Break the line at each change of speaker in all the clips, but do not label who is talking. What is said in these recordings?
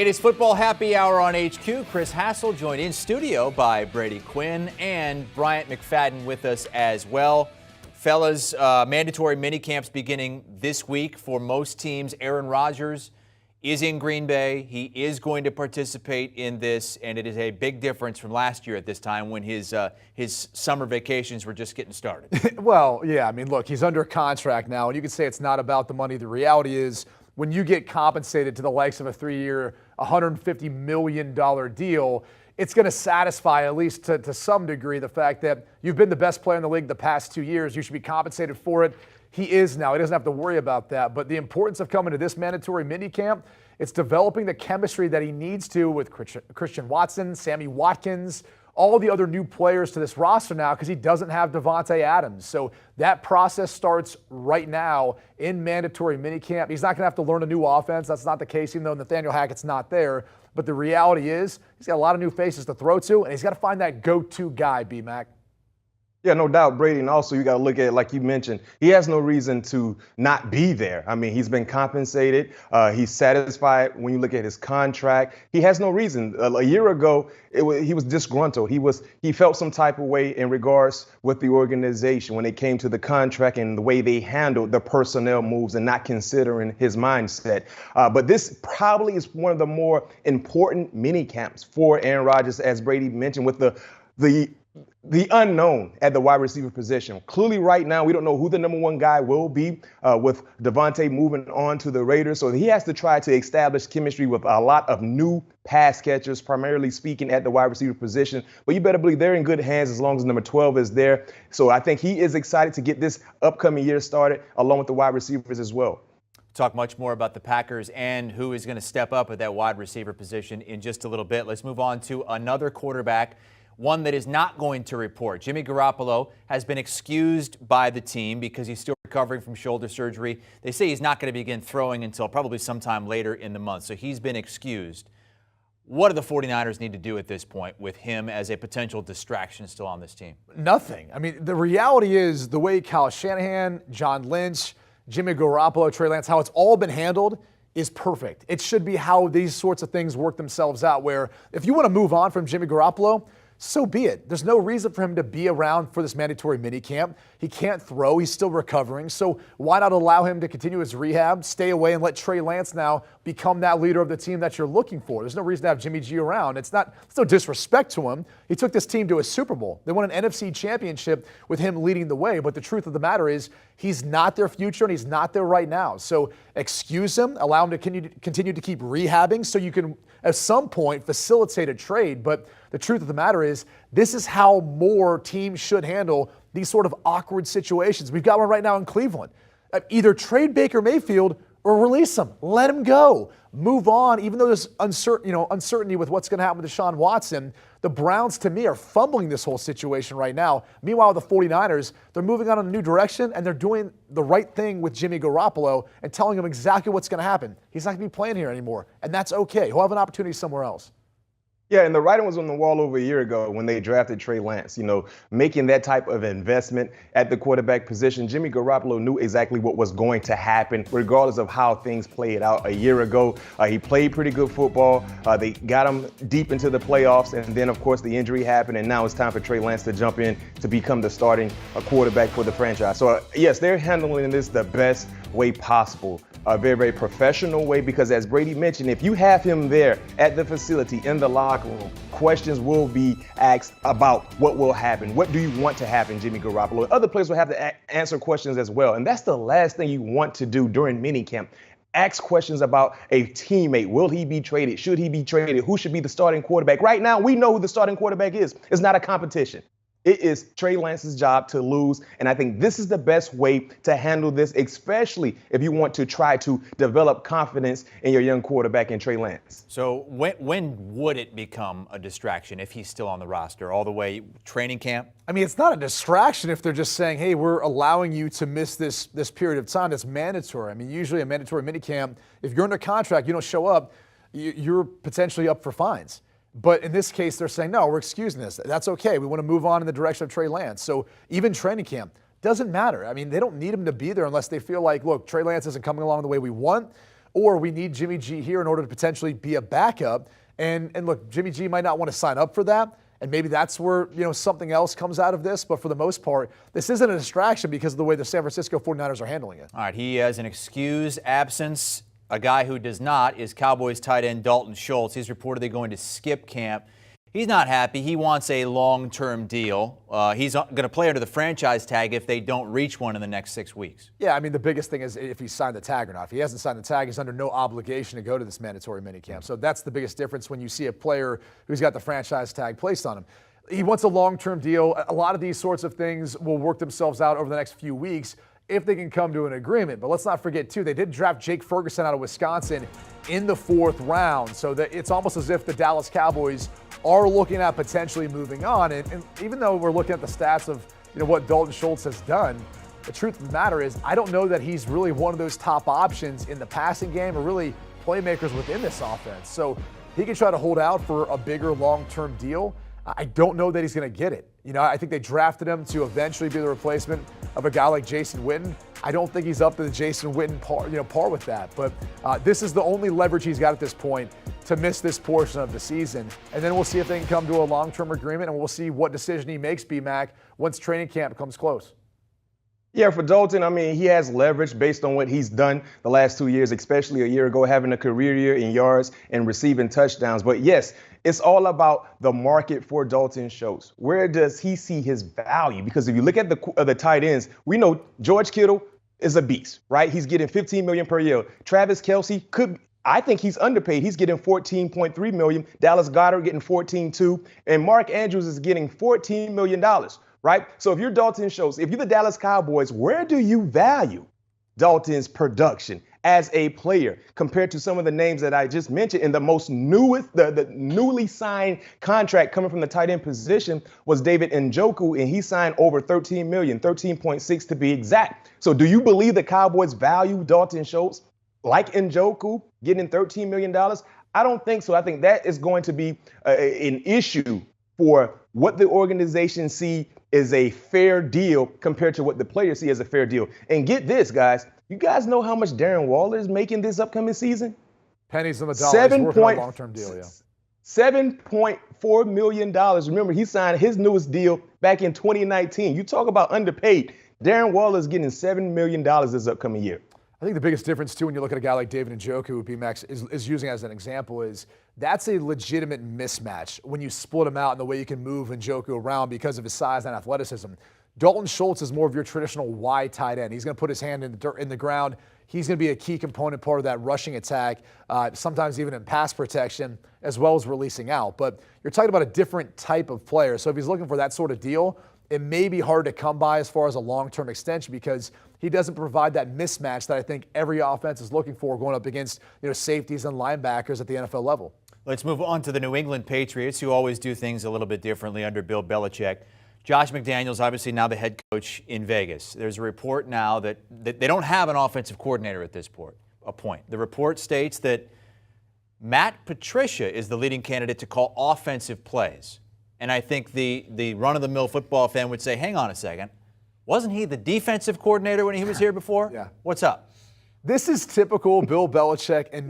It is football happy hour on HQ. Chris Hassel joined in studio by Brady Quinn and Bryant McFadden with us as well. Fellas, mandatory minicamps beginning this week for most teams. Aaron Rodgers is in Green Bay. He is going to participate in this, and it is a big difference from last year at this time when his summer vacations were just getting started.
Well, yeah, I mean, look, he's under contract now, and you can say it's not about the money. The reality is when you get compensated to the likes of a 3-year, $150 million deal, it's going to satisfy, at least to some degree, the fact that you've been the best player in the league the past 2 years. You should be compensated for it. He is now. He doesn't have to worry about that. But the importance of coming to this mandatory minicamp, it's developing the chemistry that he needs to with Christian Watson, Sammy Watkins, all the other new players to this roster now because he doesn't have Devontae Adams. So that process starts right now in mandatory minicamp. He's not going to have to learn a new offense. That's not the case, even though Nathaniel Hackett's not there. But the reality is he's got a lot of new faces to throw to, and he's got to find that go-to guy, B-Mac.
Yeah, no doubt, Brady. And also, you got to look at it like you mentioned. He has no reason to not be there. I mean, he's been compensated. He's satisfied when you look at his contract. He has no reason. A year ago, he was disgruntled. He felt some type of way in regards with the organization when it came to the contract and the way they handled the personnel moves and not considering his mindset. But this probably is one of the more important mini camps for Aaron Rodgers, as Brady mentioned, with the unknown at the wide receiver position. Clearly right now, we don't know who the number one guy will be with Devontae moving on to the Raiders. So he has to try to establish chemistry with a lot of new pass catchers, primarily speaking at the wide receiver position. But you better believe they're in good hands as long as number 12 is there. So I think he is excited to get this upcoming year started along with the wide receivers as well.
Talk much more about the Packers and who is going to step up at that wide receiver position in just a little bit. Let's move on to another quarterback, one that is not going to report. Jimmy Garoppolo has been excused by the team because he's still recovering from shoulder surgery. They say he's not going to begin throwing until probably sometime later in the month, so he's been excused. What do the 49ers need to do at this point with him as a potential distraction still on this team?
Nothing. I mean, the reality is the way Kyle Shanahan, John Lynch, Jimmy Garoppolo, Trey Lance, how it's all been handled is perfect. It should be how these sorts of things work themselves out, where if you want to move on from Jimmy Garoppolo, so be it. There's no reason for him to be around for this mandatory minicamp. He can't throw. He's still recovering. So why not allow him to continue his rehab, stay away, and let Trey Lance now become that leader of the team that you're looking for? There's no reason to have Jimmy G around. It's no disrespect to him. He took this team to a Super Bowl. They won an NFC championship with him leading the way. But the truth of the matter is he's not their future, and he's not there right now. So excuse him. Allow him to continue to keep rehabbing so you can, at some point, facilitate a trade. But the truth of the matter is this is how more teams should handle these sort of awkward situations. We've got one right now in Cleveland. Either trade Baker Mayfield or release him. Let him go. Move on. Even though there's uncertainty with what's going to happen with Deshaun Watson, the Browns, to me, are fumbling this whole situation right now. Meanwhile, the 49ers, they're moving on in a new direction, and they're doing the right thing with Jimmy Garoppolo and telling him exactly what's going to happen. He's not going to be playing here anymore, and that's okay. He'll have an opportunity somewhere else.
Yeah, and the writing was on the wall over a year ago when they drafted Trey Lance. You know, making that type of investment at the quarterback position, Jimmy Garoppolo knew exactly what was going to happen, regardless of how things played out a year ago. He played pretty good football. They got him deep into the playoffs, and then, of course, the injury happened, and now it's time for Trey Lance to jump in to become the starting quarterback for the franchise. So, yes, they're handling this the best way possible. A very, very professional way, because as Brady mentioned, if you have him there at the facility in the locker room, questions will be asked about what will happen. What do you want to happen, Jimmy Garoppolo? Other players will have to answer questions as well. And that's the last thing you want to do during minicamp. Ask questions about a teammate. Will he be traded? Should he be traded? Who should be the starting quarterback? Right now, we know who the starting quarterback is. It's not a competition. It is Trey Lance's job to lose, and I think this is the best way to handle this, especially if you want to try to develop confidence in your young quarterback in Trey Lance.
So when would it become a distraction if he's still on the roster? All the way training camp?
I mean, it's not a distraction if they're just saying, hey, we're allowing you to miss this period of time that's mandatory. I mean, usually a mandatory minicamp, if you're under contract, you don't show up, you're potentially up for fines. But in this case, they're saying, no, we're excusing this. That's okay. We want to move on in the direction of Trey Lance. So even training camp doesn't matter. I mean, they don't need him to be there unless they feel like, look, Trey Lance isn't coming along the way we want, or we need Jimmy G here in order to potentially be a backup. And look, Jimmy G might not want to sign up for that. And maybe that's where, something else comes out of this. But for the most part, this isn't a distraction because of the way the San Francisco 49ers are handling it.
All right, he has an excused absence. A guy who does not is Cowboys tight end Dalton Schultz. He's reportedly going to skip camp. He's not happy. He wants a long-term deal. He's going to play under the franchise tag if they don't reach one in the next 6 weeks.
Yeah, I mean, the biggest thing is if he signed the tag or not. If he hasn't signed the tag, he's under no obligation to go to this mandatory minicamp. So that's the biggest difference when you see a player who's got the franchise tag placed on him. He wants a long-term deal. A lot of these sorts of things will work themselves out over the next few weeks if they can come to an agreement. But let's not forget, too, they did draft Jake Ferguson out of Wisconsin in the 4th round. So that it's almost as if the Dallas Cowboys are looking at potentially moving on. And even though we're looking at the stats of what Dalton Schultz has done, the truth of the matter is I don't know that he's really one of those top options in the passing game or really playmakers within this offense. So he can try to hold out for a bigger long-term deal. I don't know that he's going to get it. I think they drafted him to eventually be the replacement of a guy like Jason Witten. I don't think he's up to the Jason Witten par with that. But this is the only leverage he's got at this point to miss this portion of the season. And then we'll see if they can come to a long-term agreement, and we'll see what decision he makes, B-Mac, once training camp comes close.
Yeah, for Dalton, I mean, he has leverage based on what he's done the last 2 years, especially a year ago, having a career year in yards and receiving touchdowns. But yes, it's all about the market for Dalton Schultz. Where does he see his value? Because if you look at the tight ends, we know George Kittle is a beast, right? He's getting $15 million per year. Travis Kelce I think he's underpaid. He's getting $14.3 million. Dallas Goedert getting $14.2, and Mark Andrews is getting $14 million. Right? So if you're Dalton Schultz, if you're the Dallas Cowboys, where do you value Dalton's production as a player compared to some of the names that I just mentioned? And the most newest, the newly signed contract coming from the tight end position was David Njoku, and he signed over $13 million, 13.6 to be exact. So do you believe the Cowboys value Dalton Schultz like Njoku getting $13 million? I don't think so. I think that is going to be an issue for what the organization see is a fair deal compared to what the players see as a fair deal. And get this, guys. You guys know how much Darren Waller is making this upcoming season?
Pennies on the dollar. He's working on a long-term deal, yeah.
$7.4 million. Remember, he signed his newest deal back in 2019. You talk about underpaid. Darren Waller is getting $7 million this upcoming year.
I think the biggest difference, too, when you look at a guy like David Njoku, who B-Max is using as an example, is that's a legitimate mismatch when you split him out and the way you can move Njoku around because of his size and athleticism. Dalton Schultz is more of your traditional wide tight end. He's going to put his hand in the ground. He's going to be a key component part of that rushing attack, sometimes even in pass protection, as well as releasing out. But you're talking about a different type of player. So if he's looking for that sort of deal, it may be hard to come by as far as a long-term extension because he doesn't provide that mismatch that I think every offense is looking for going up against safeties and linebackers at the NFL level.
Let's move on to the New England Patriots, who always do things a little bit differently under Bill Belichick. Josh McDaniels, obviously now the head coach in Vegas. There's a report now that they don't have an offensive coordinator at this point. The report states that Matt Patricia is the leading candidate to call offensive plays. And I think the run-of-the-mill football fan would say, hang on a second, wasn't he the defensive coordinator when he was here before?
Yeah.
What's up?
This is typical Bill Belichick and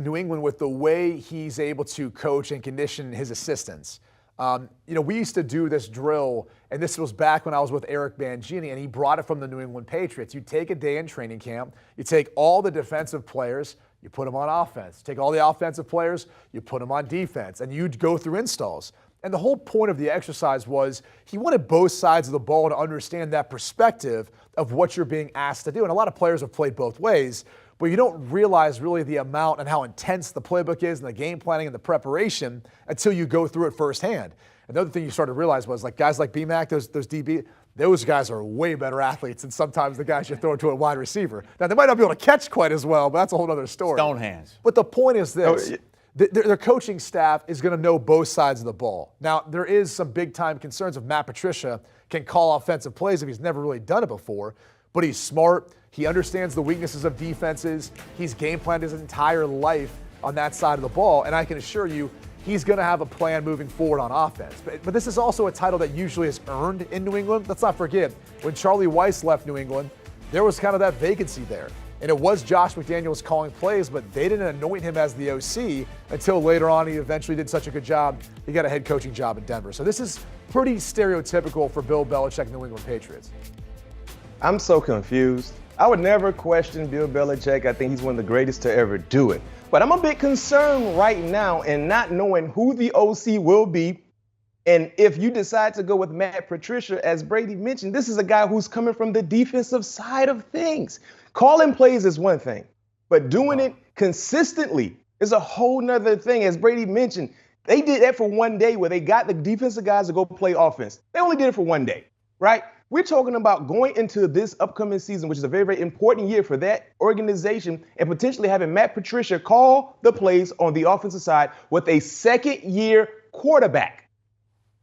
New England with the way he's able to coach and condition his assistants. We used to do this drill, and this was back when I was with Eric Mangini, and he brought it from the New England Patriots. You take a day in training camp, you take all the defensive players, you put them on offense. Take all the offensive players, you put them on defense, and you'd go through installs. And the whole point of the exercise was he wanted both sides of the ball to understand that perspective of what you're being asked to do. And a lot of players have played both ways, but you don't realize really the amount and how intense the playbook is and the game planning and the preparation until you go through it firsthand. Another thing you started to realize was guys like BMAC, those DB, those guys are way better athletes than sometimes the guys you throw to a wide receiver. Now, they might not be able to catch quite as well, but that's a whole other story.
Stone hands.
But the point is this. Their coaching staff is going to know both sides of the ball. Now, there is some big-time concerns if Matt Patricia can call offensive plays if he's never really done it before, but he's smart. He understands the weaknesses of defenses. He's game planned his entire life on that side of the ball, and I can assure you he's going to have a plan moving forward on offense. But this is also a title that usually is earned in New England. Let's not forget, when Charlie Weiss left New England, there was kind of that vacancy there. And it was Josh McDaniels calling plays, but they didn't anoint him as the OC until later on. He eventually did such a good job. He got a head coaching job in Denver. So this is pretty stereotypical for Bill Belichick, New England Patriots.
I'm so confused. I would never question Bill Belichick. I think he's one of the greatest to ever do it. But I'm a bit concerned right now in not knowing who the OC will be. And if you decide to go with Matt Patricia, as Brady mentioned, this is a guy who's coming from the defensive side of things. Calling plays is one thing, but doing it consistently is a whole nother thing. As Brady mentioned, they did that for one day where they got the defensive guys to go play offense. They only did it for one day, right? We're talking about going into this upcoming season, which is a very, very important year for that organization, and potentially having Matt Patricia call the plays on the offensive side with a second-year quarterback.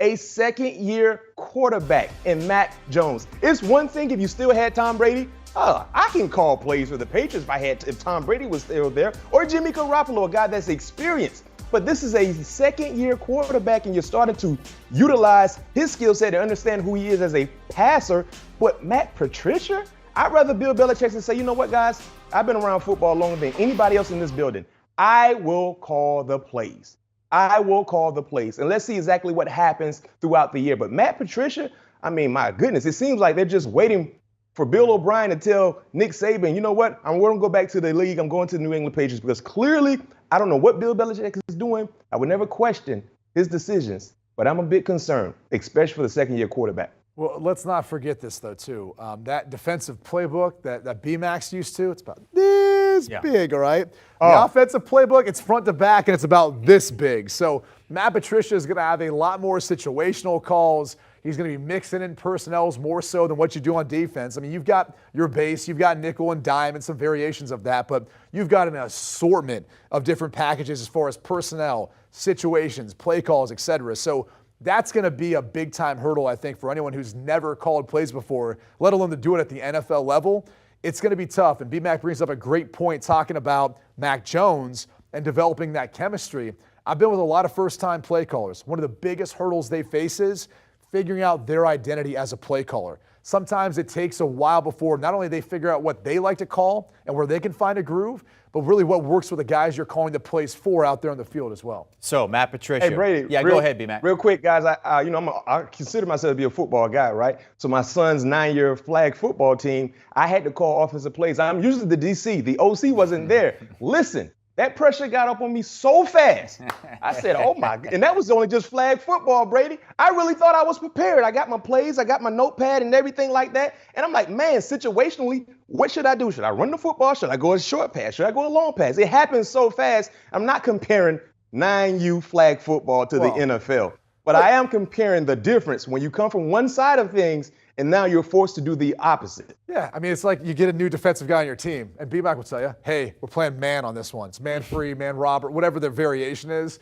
A second-year quarterback in Mac Jones. It's one thing if you still had Tom Brady. I can call plays for the Patriots if Tom Brady was still there, or Jimmy Garoppolo, a guy that's experienced. But this is a second-year quarterback, and you're starting to utilize his skill set to understand who he is as a passer. But Matt Patricia, I'd rather Bill Belichick say, you know what, guys? I've been around football longer than anybody else in this building. I will call the plays. I will call the plays. And let's see exactly what happens throughout the year. But Matt Patricia, I mean, my goodness, it seems like they're just waiting for Bill O'Brien to tell Nick Saban, you know what, I'm going to go back to the league. I'm going to the New England Patriots because clearly I don't know what Bill Belichick is doing. I would never question his decisions, but I'm a bit concerned, especially for the second-year quarterback.
Well, let's not forget this, though, too. That defensive playbook that B-Max used to, it's about this big, all right? The offensive playbook, it's front to back, and it's about this big. So Matt Patricia is going to have a lot more situational calls. He's going to be mixing in personnels more so than what you do on defense. I mean, you've got your base, you've got nickel and dime and some variations of that, but you've got an assortment of different packages as far as personnel, situations, play calls, etc. So that's going to be a big-time hurdle, I think, for anyone who's never called plays before, let alone to do it at the NFL level. It's going to be tough, and B-Mac brings up a great point talking about Mac Jones and developing that chemistry. I've been with a lot of first-time play callers. One of the biggest hurdles they face is figuring out their identity as a play caller. Sometimes it takes a while before not only they figure out what they like to call and where they can find a groove, but really what works with the guys you're calling the plays for out there on the field as well.
So, Matt Patricia.
Hey, Brady.
Go ahead, B-Mac.
Real quick, guys. I consider myself to be a football guy, right? So my son's 9-year flag football team, I had to call offensive plays. I'm usually the DC. The OC wasn't there. Listen. That pressure got up on me so fast. I said, oh, my God. And that was only just flag football, Brady. I really thought I was prepared. I got my plays. I got my notepad and everything like that. And I'm like, man, situationally, what should I do? Should I run the football? Should I go a short pass? Should I go a long pass? It happens so fast. I'm not comparing 9U flag football to the NFL. But I am comparing the difference when you come from one side of things and now you're forced to do the opposite.
Yeah, I mean, it's like you get a new defensive guy on your team, and B-Mac will tell you, hey, we're playing man on this one. It's man free, man robber, whatever the variation is.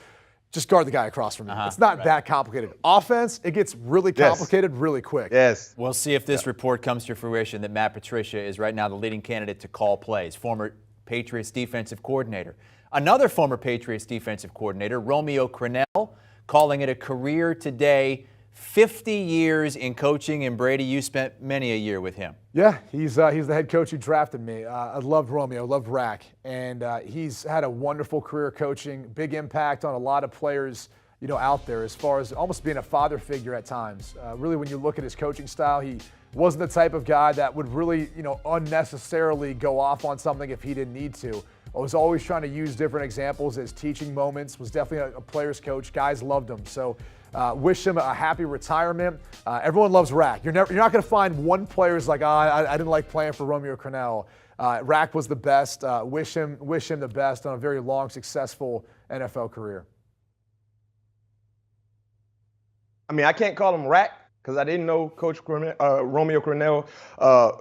Just guard the guy across from you. It's not that complicated. Offense, it gets really complicated really quick.
Yes.
We'll see if this report comes to fruition that Matt Patricia is right now the leading candidate to call plays, former Patriots defensive coordinator. Another former Patriots defensive coordinator, Romeo Crennel, calling it a career today. 50 years in coaching, and Brady, you spent many a year with him.
Yeah, he's the head coach who drafted me. I loved Romeo, loved Rack, and he's had a wonderful career coaching, big impact on a lot of players, out there as far as almost being a father figure at times. Really, when you look at his coaching style, he wasn't the type of guy that would really, unnecessarily go off on something if he didn't need to. I was always trying to use different examples as teaching moments, was definitely a player's coach. Guys loved him. So wish him a happy retirement. Everyone loves Rack. You're not going to find one player who's like, I didn't like playing for Romeo Crennel. Rack was the best. Wish him the best on a very long, successful NFL career.
I mean, I can't call him Rack because I didn't know Coach Romeo Crennel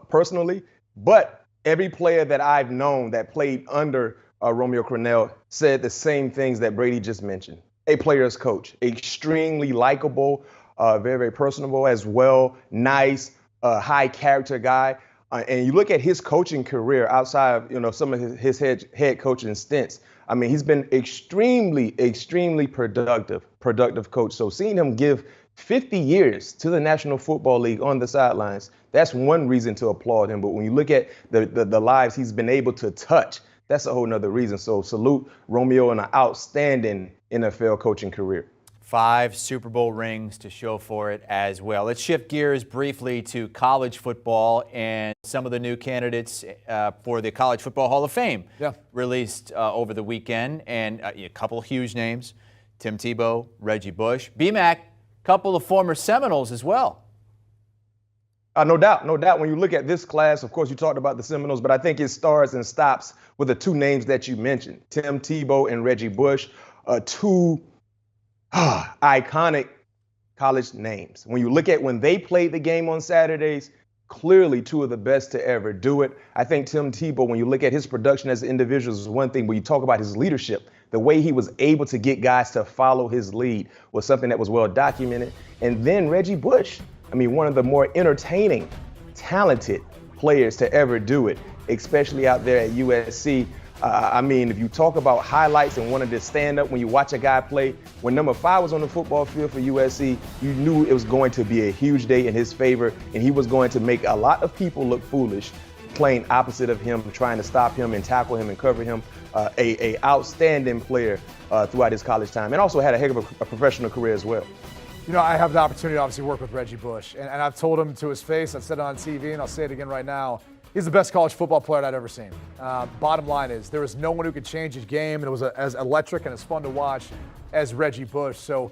personally, but every player that I've known that played under Romeo Crennel said the same things that Brady just mentioned. A player's coach, extremely likable, very, very personable as well, nice, high character guy. And you look at his coaching career outside of, some of his head coaching stints. I mean, he's been extremely, extremely productive coach. So seeing him give 50 years to the National Football League on the sidelines. That's one reason to applaud him. But when you look at the lives he's been able to touch, that's a whole nother reason. So salute Romeo on an outstanding NFL coaching career.
5 Super Bowl rings to show for it as well. Let's shift gears briefly to college football and some of the new candidates for the College Football Hall of Fame released over the weekend. And a couple huge names, Tim Tebow, Reggie Bush, BMAC, couple of former Seminoles as well.
No doubt. When you look at this class, of course, you talked about the Seminoles, but I think it starts and stops with the 2 names that you mentioned, Tim Tebow and Reggie Bush, 2 iconic college names. When you look at when they played the game on Saturdays, clearly 2 of the best to ever do it. I think Tim Tebow, when you look at his production as an individual, is one thing. When you talk about his leadership, the way he was able to get guys to follow his lead was something that was well documented. And then Reggie Bush, I mean, one of the more entertaining, talented players to ever do it, especially out there at USC. I mean, if you talk about highlights and wanted to stand up when you watch a guy play, when number 5 was on the football field for USC, you knew it was going to be a huge day in his favor, and he was going to make a lot of people look foolish playing opposite of him, trying to stop him and tackle him and cover him. A outstanding player throughout his college time, and also had a heck of a professional career as well.
You know, I have the opportunity to obviously work with Reggie Bush, and I've told him to his face, I've said it on TV, and I'll say it again right now, he's the best college football player I've ever seen. Bottom line is, there was no one who could change his game, and it was as electric and as fun to watch as Reggie Bush. So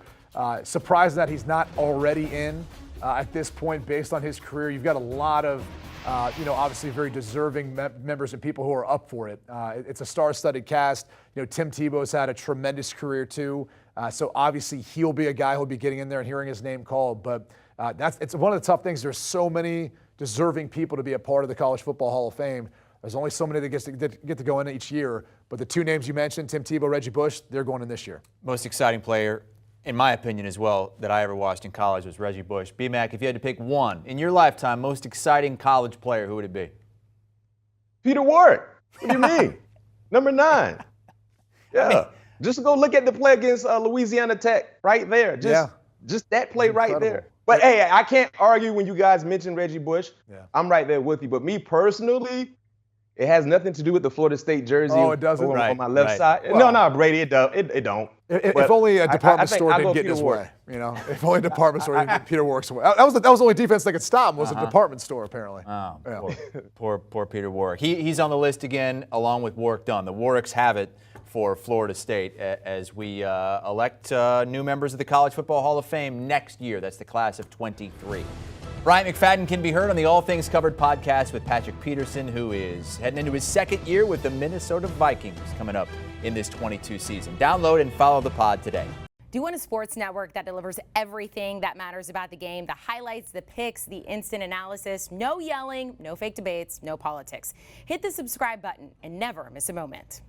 surprised that he's not already in at this point based on his career. You've got a lot of obviously very deserving members and people who are up for it. It's a star-studded cast. You know, Tim Tebow's had a tremendous career too. So obviously he'll be a guy who'll be getting in there and hearing his name called. But it's one of the tough things. There's so many deserving people to be a part of the College Football Hall of Fame. There's only so many that get to go in each year. But the 2 names you mentioned, Tim Tebow, Reggie Bush, they're going in this year.
Most exciting player, in my opinion as well, that I ever watched in college was Reggie Bush. BMAC, if you had to pick one in your lifetime, most exciting college player, who would it be?
Peter Ward. What do you mean? Number 9. Yeah.
I mean,
just go look at the play against Louisiana Tech right there. Just that play right there. But hey, I can't argue when you guys mention Reggie Bush. Yeah. I'm right there with you. But me personally, it has nothing to do with the Florida State jersey.
Oh, it doesn't?
On my left side. Well, no, Brady, it don't.
If only a department store didn't get in his way. You know, if only a department store didn't get Peter Warwick's way. That was the only defense that could stop him was a department store, apparently.
Oh, yeah. poor Peter Warwick. He's on the list again, along with Warwick Dunn. The Warwicks have it for Florida State as we elect new members of the College Football Hall of Fame next year. That's the class of 23. Bryant McFadden can be heard on the All Things Covered podcast with Patrick Peterson, who is heading into his 2nd year with the Minnesota Vikings coming up in this 22 season. Download and follow the pod today.
Do you want a sports network that delivers everything that matters about the game? The highlights, the picks, the instant analysis, no yelling, no fake debates, no politics. Hit the subscribe button and never miss a moment.